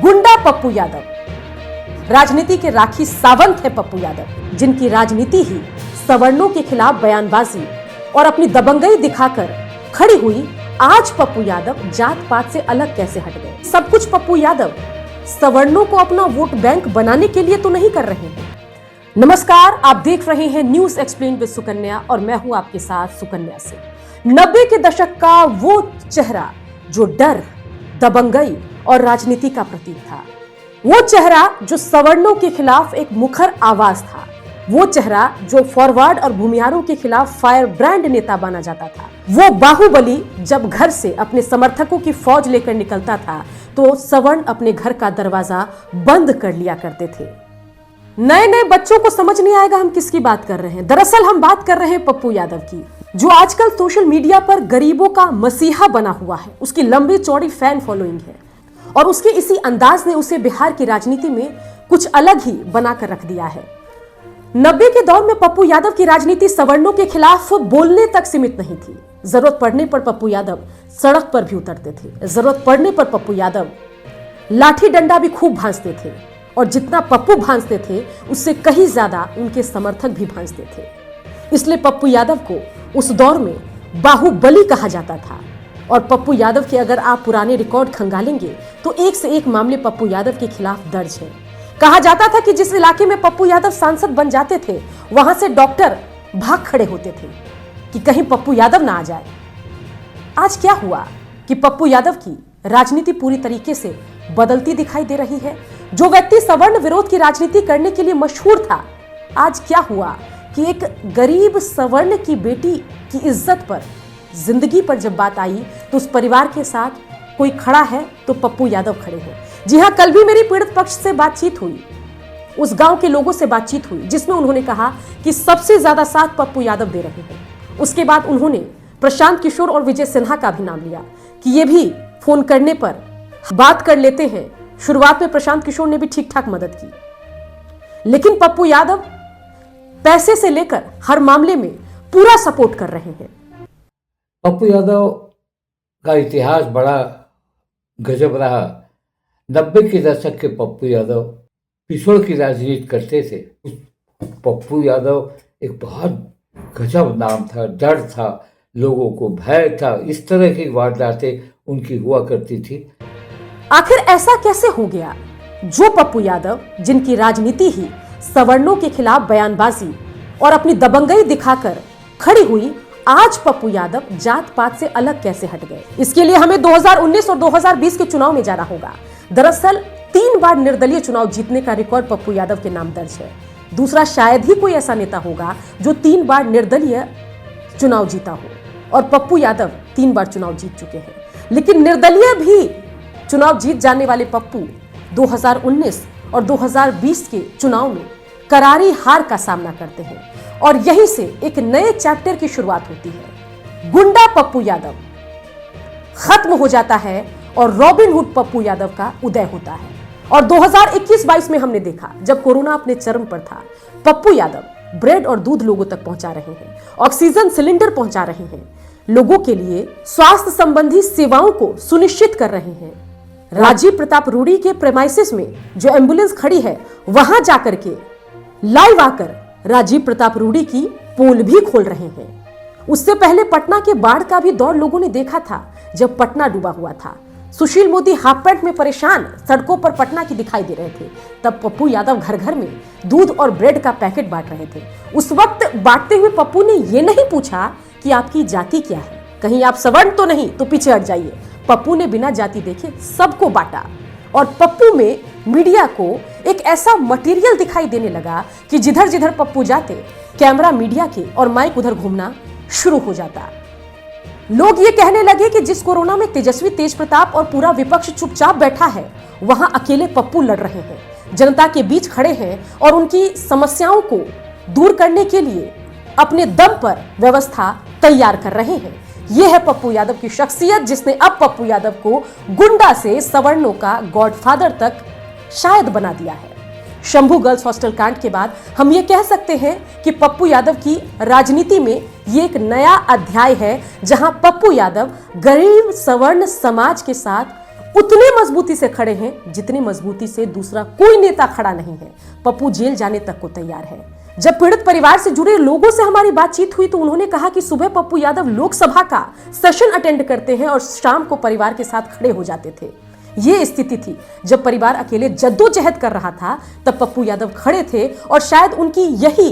गुंडा पप्पू यादव। राजनीति के राखी सावंत है पप्पू यादव, जिनकी राजनीति ही सवर्णों के खिलाफ बयानबाजी और अपनी दबंगई दिखाकर खड़ी हुई। आज पप्पू यादव जात पात से अलग कैसे हट गए? सब कुछ पप्पू यादव सवर्णों को अपना वोट बैंक बनाने के लिए तो नहीं कर रहे हैं। नमस्कार, आप देख रहे हैं न्यूज एक्सप्लेन विद सुकन्या और मैं हूं आपके साथ सुकन्या से। 90 के दशक का वो चेहरा जो डर, दबंगई और राजनीति का प्रतीक था, वो चेहरा जो सवर्णों के खिलाफ एक मुखर आवाज था, वो चेहरा जो फॉरवर्ड और भूमिहारों के खिलाफ फायर ब्रांड नेता माना जाता था। वो बाहुबली जब घर से अपने समर्थकों की फौज लेकर निकलता था तो सवर्ण अपने घर का दरवाजा बंद कर लिया करते थे। नए नए बच्चों को समझ नहीं आएगा हम किसकी बात कर रहे हैं। दरअसल हम बात कर रहे हैं पप्पू यादव की, जो आजकल सोशल मीडिया पर गरीबों का मसीहा बना हुआ है। उसकी लंबी चौड़ी फैन फॉलोइंग है और उसके इसी अंदाज ने उसे बिहार की राजनीति में कुछ अलग ही बनाकर रख दिया है। 90 के दौर में पप्पू यादव की राजनीति सवर्णों के खिलाफ बोलने तक सीमित नहीं थी। जरूरत पड़ने पर पप्पू यादव सड़क पर भी उतरते थे। जरूरत पड़ने पर पप्पू यादव लाठी डंडा भी खूब भांजते थे और जितना पप्पू भांजते थे उससे कहीं ज्यादा उनके समर्थक भी भांजते थे। इसलिए पप्पू यादव को उस दौर में बाहुबली कहा जाता था। और पप्पू यादव के अगर आप पुराने रिकॉर्ड खंगालेंगे तो एक से एक मामले पप्पू यादव के खिलाफ दर्ज है। कहा जाता था कि जिस इलाके में पप्पू यादव सांसद बन जाते थे वहां से डॉक्टर भाग खड़े होते थे कि कहीं पप्पू यादव ना आ जाए। आज क्या हुआ कि पप्पू यादव की राजनीति पूरी तरीके से बदलती दिखाई दे रही है। जो व्यक्ति सवर्ण विरोध की राजनीति करने के लिए मशहूर था, आज क्या हुआ कि एक गरीब सवर्ण की बेटी की इज्जत पर, जिंदगी पर जब बात आई तो उस परिवार के साथ कोई खड़ा है तो पप्पू यादव खड़े हैं। जी हां, कल भी मेरी पीड़ित पक्ष से बातचीत हुई, उस गांव के लोगों से बातचीत हुई जिसमें उन्होंने कहा कि सबसे ज्यादा साथ पप्पू यादव दे रहे हैं। उसके बाद उन्होंने प्रशांत किशोर और विजय सिन्हा का भी नाम लिया कि ये भी फोन करने पर बात कर लेते हैं। शुरुआत में प्रशांत किशोर ने भी ठीक ठाक मदद की, लेकिन पप्पू यादव पैसे से लेकर हर मामले में पूरा सपोर्ट कर रहे हैं। पप्पू यादव का इतिहास बड़ा गजब रहा। 90 के दशक के पप्पू यादव पिछड़ की राजनीति करते थे। पप्पू यादव एक बहुत गजब नाम था, डर था, लोगों को भय था। इस तरह की वारदातें उनकी हुआ करती थी। आखिर ऐसा कैसे हो गया जो पप्पू यादव, जिनकी राजनीति ही सवर्णों के खिलाफ बयानबाजी और अपनी दबंगई दिखाकर खड़ी हुई, आज पप्पू यादव जात पात से अलग कैसे हट गए? इसके लिए हमें 2019 और 2020 के चुनाव में जाना होगा। दरअसल 3 बार निर्दलीय चुनाव जीतने का रिकॉर्ड पप्पू यादव के नाम दर्ज है। दूसरा शायद ही कोई ऐसा नेता होगा जो 3 बार निर्दलीय चुनाव जीता हो, और पप्पू यादव 3 बार चुनाव जीत चुके हैं। लेकिन निर्दलीय भी चुनाव जीत जाने वाले पप्पू 2019 और 2020 के चुनाव में करारी हार का सामना करते हैं और यहीं से एक नए चैप्टर की शुरुआत होती है। गुंडा पप्पू यादव खत्म हो जाता है और रॉबिन हुड पप्पू यादव का उदय होता है। और 2021-22 में हमने देखा, जब कोरोना अपने चरम पर था, पप्पू यादव ब्रेड और दूध लोगों तक पहुंचा रहे हैं, ऑक्सीजन सिलेंडर पहुंचा रहे हैं, लोगों के लिए स्वास्थ्य संबंधी सेवाओं को सुनिश्चित कर रहे हैं। राजीव प्रताप रूडी के प्रेमाइसिस में जो एम्बुलेंस खड़ी है वहां जाकर के लाइव आकर राजीव प्रताप रूडी की पोल भी खोल रहे हैं। उससे पहले पटना के बाढ़ का भी दौर लोगों ने देखा था, जब पटना डूबा हुआ था। सुशील मोदी हाफ पैंट में परेशान सड़कों पर पटना की दिखाई दे रहे थे, तब पप्पू यादव घर घर में दूध और ब्रेड का पैकेट बांट रहे थे। उस वक्त बांटते हुए पप्पू ने यह नहीं पूछा कि आपकी जाति क्या है, कहीं आप सवर्ण तो नहीं, तो पीछे हट जाइए। पप्पू ने बिना जाति देखे सबको बांटा। और पप्पू में मीडिया को एक ऐसा मटेरियल दिखाई देने लगा कि जिधर जिधर पप्पू जाते, कैमरा मीडिया के और माइक उधर घूमना शुरू हो जाता। लोग ये कहने लगे कि जिस कोरोना में तेजस्वी, तेज प्रताप और पूरा विपक्ष चुपचाप बैठा है, वहां अकेले पप्पू लड़ रहे हैं, जनता के बीच खड़े हैं और उनकी समस्याओं को दूर करने के लिए अपने दम पर व्यवस्था तैयार कर रहे हैं। यह है पप्पू यादव की शख्सियत, जिसने अब पप्पू यादव को गुंडा से सवर्णों का गॉडफादर तक शायद बना दिया है। शंभू गर्ल्स हॉस्टल कांड के बाद हम ये कह सकते हैं कि पप्पू यादव की राजनीति में ये एक नया अध्याय है, जहां पप्पू यादव गरीब सवर्ण समाज के साथ उतने मजबूती से खड़े हैं जितनी मजबूती से दूसरा कोई नेता खड़ा नहीं है। पप्पू जेल जाने तक को तैयार है। जब पीड़ित परिवार से जुड़े लोगों से हमारी बातचीत हुई तो उन्होंने कहा कि सुबह पप्पू यादव लोकसभा का सेशन अटेंड करते हैं और शाम को परिवार के साथ खड़े हो जाते थे। ये स्थिति थी जब परिवार अकेले जद्दोजहद कर रहा था, तब पप्पू यादव खड़े थे और शायद उनकी यही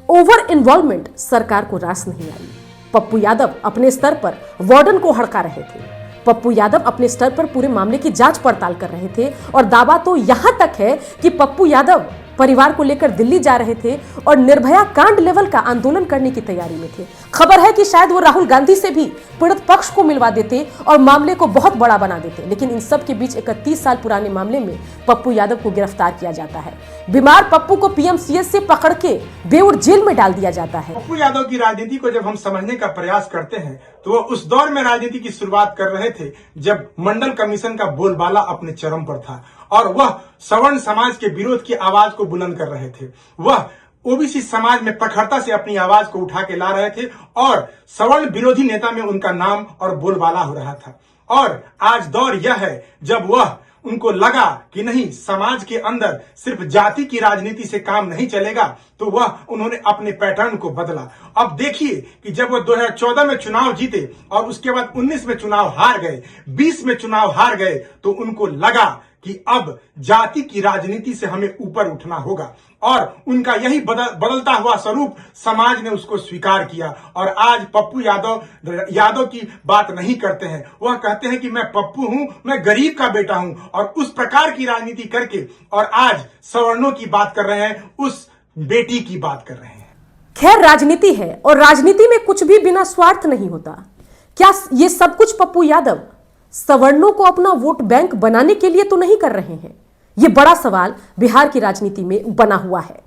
ओवर इन्वॉल्वमेंट सरकार को रास नहीं आई। पप्पू यादव अपने स्तर पर वार्डन को हड़का रहे थे। पप्पू यादव अपने स्तर पर पूरे मामले की जांच पड़ताल कर रहे थे और दावा तो यहां तक है कि पप्पू यादव परिवार को लेकर दिल्ली जा रहे थे और निर्भया कांड लेवल का आंदोलन करने की तैयारी में थे। खबर है कि शायद वो राहुल गांधी से भी पीड़ित पक्ष को मिलवा देते और मामले को बहुत बड़ा बना देते, लेकिन इन सब के बीच 31 साल पुराने मामले में पप्पू यादव को गिरफ्तार किया जाता है। बीमार पप्पू को पीएमसीएच से पकड़ के बेऊर जेल में डाल दिया जाता है। पप्पू यादव की राजनीति को जब हम समझने का प्रयास करते हैं तो वो उस दौर में राजनीति की शुरुआत कर रहे थे जब मंडल कमीशन का बोलबाला अपने चरम पर था और वह सवर्ण समाज के विरोध की आवाज को बुलंद कर रहे थे। वह ओबीसी समाज में प्रखरता से अपनी आवाज को उठा के ला रहे थे और सवर्ण विरोधी नेता में उनका नाम और बोलबाला हो रहा था। और आज दौर यह है जब वह उनको लगा कि नहीं, समाज के अंदर सिर्फ जाति की राजनीति से काम नहीं चलेगा, तो वह उन्होंने अपने पैटर्न को बदला। अब देखिए कि जब वो 2014 में चुनाव जीते और उसके बाद 19 में चुनाव हार गए, 20 में चुनाव हार गए, तो उनको लगा कि अब जाति की राजनीति से हमें ऊपर उठना होगा और उनका यही बदलता हुआ स्वरूप समाज ने उसको स्वीकार किया। और आज पप्पू यादव की बात नहीं करते हैं, वह कहते हैं कि मैं पप्पू हूं, मैं गरीब का बेटा हूं, और उस प्रकार की राजनीति करके और आज सवर्णों की बात कर रहे हैं, उस बेटी की बात कर रहे हैं। खैर, राजनीति है और राजनीति में कुछ भी बिना स्वार्थ नहीं होता। क्या ये सब कुछ पप्पू यादव सवर्णों को अपना वोट बैंक बनाने के लिए तो नहीं कर रहे हैं? ये बड़ा सवाल बिहार की राजनीति में बना हुआ है।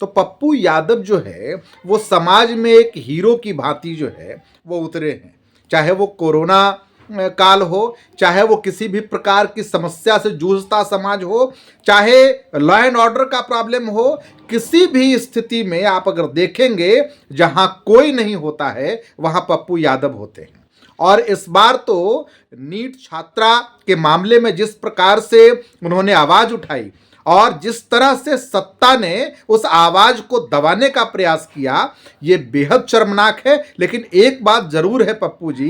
तो पप्पू यादव जो है वो समाज में एक हीरो की भांति जो है वो उतरे हैं। चाहे वो कोरोना काल हो, चाहे वो किसी भी प्रकार की समस्या से जूझता समाज हो, चाहे लॉ एंड ऑर्डर का प्रॉब्लम हो, किसी भी स्थिति में आप अगर देखेंगे जहां कोई नहीं होता है वहां पप्पू यादव होते हैं। और इस बार तो नीट छात्रा के मामले में जिस प्रकार से उन्होंने आवाज उठाई और जिस तरह से सत्ता ने उस आवाज को दबाने का प्रयास किया, ये बेहद शर्मनाक है। लेकिन एक बात जरूर है पप्पू जी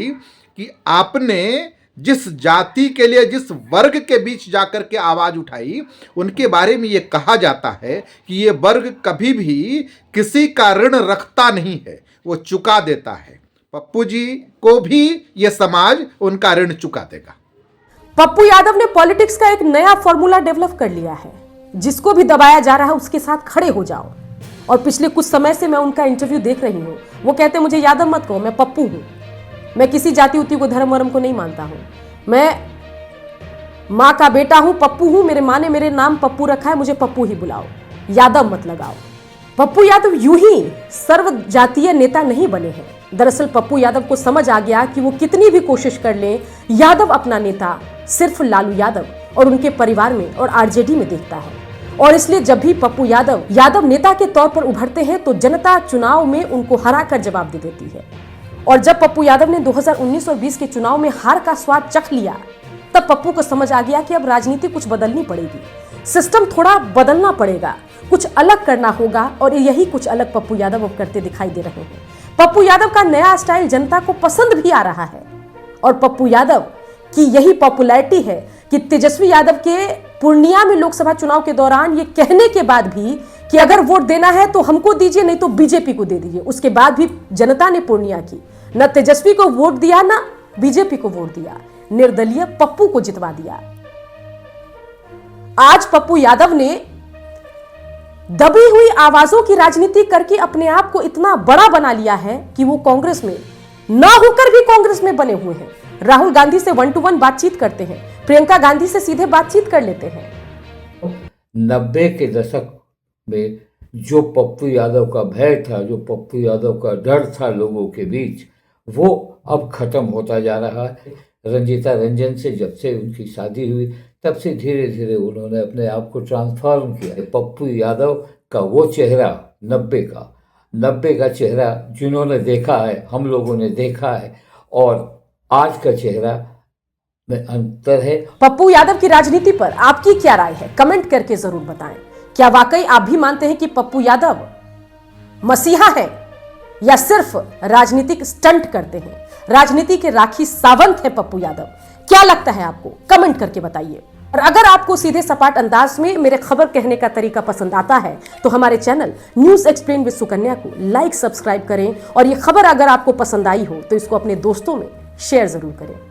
कि आपने जिस जाति के लिए, जिस वर्ग के बीच जाकर के आवाज उठाई, उनके बारे में ये कहा जाता है कि ये वर्ग कभी भी किसी का ऋण रखता नहीं है, वो चुका देता है। पप्पू जी को भी ये समाज उनका ऋण चुका देगा। पप्पू यादव ने पॉलिटिक्स का एक नया फॉर्मूला डेवलप कर लिया है। जिसको भी दबाया जा रहा है उसके साथ खड़े हो जाओ। और पिछले कुछ समय से मैं उनका इंटरव्यू देख रही हूँ। वो कहते हैं मुझे यादव मत कहो, मैं पप्पू हूँ। मैं किसी जाति उति को, धर्म वर्म को नहीं मानता हूँ। मैं माँ का बेटा हूँ, पप्पू हूँ। मेरे माँ ने मेरे नाम पप्पू रखा है, मुझे पप्पू ही बुलाओ, यादव मत लगाओ। पप्पू यादव यूं ही सर्व जातीय नेता नहीं बने हैं। दरअसल पप्पू यादव को समझ आ गया कि वो कितनी भी कोशिश कर लें, यादव अपना नेता सिर्फ लालू यादव और उनके परिवार में और आरजेडी में देखता है। और इसलिए जब भी पप्पू यादव नेता के तौर पर उभरते हैं तो जनता चुनाव में उनको हरा कर जवाब दे देती है। और जब पप्पू यादव ने 2019 और 20 के चुनाव में हार का स्वाद चख लिया, तब पप्पू को समझ आ गया कि अब राजनीति कुछ बदलनी पड़ेगी, सिस्टम थोड़ा बदलना पड़ेगा, कुछ अलग करना होगा। और यही कुछ अलग पप्पू यादव अब करते दिखाई दे रहे हैं। पप्पू यादव का नया स्टाइल जनता को पसंद भी आ रहा है। और पप्पू यादव की यही पॉपुलैरिटी है कि तेजस्वी यादव के पूर्णिया में लोकसभा चुनाव के दौरान ये कहने के बाद भी कि अगर वोट देना है तो हमको दीजिए, नहीं तो बीजेपी को दे दीजिए। उसके बाद भी जनता ने पूर्णिया की न तेजस्वी को वोट दिया न बीजेपी को वोट दिया, निर्दलीय पप्पू को जितवा दिया। आज पप्पू यादव ने दबी हुई आवाजों की राजनीति करके अपने आप को इतना बड़ा बना लिया है कि वो कांग्रेस में ना होकर भी कांग्रेस में बने हुए हैं। राहुल गांधी से 1-to-1 बातचीत करते हैं, प्रियंका गांधी से सीधे बातचीत कर लेते हैं। 90 के दशक में जो पप्पू यादव का भय था, जो पप्पू यादव का डर था लोगों के बीच, वो अब खत्म होता जा रहा है। रंजीता रंजन से जब से उनकी शादी हुई तब से धीरे धीरे उन्होंने अपने आप को ट्रांसफॉर्म किया। पप्पू यादव का वो चेहरा 90 का चेहरा जिन्होंने देखा है, हम लोगों ने देखा है, और आज का चेहरा में अंतर है। पप्पू यादव की राजनीति पर आपकी क्या राय है, कमेंट करके जरूर बताएं। क्या वाकई आप भी मानते हैं कि पप्पू यादव मसीहा है या सिर्फ राजनीतिक स्टंट करते हैं? राजनीति के राखी सावंत है पप्पू यादव। क्या लगता है आपको, कमेंट करके बताइए। और अगर आपको सीधे सपाट अंदाज में मेरे खबर कहने का तरीका पसंद आता है तो हमारे channel news explain with Sukanya को लाइक, सब्सक्राइब करें। और ये खबर अगर आपको पसंद आई हो तो इसको अपने दोस्तों में शेयर जरूर करें।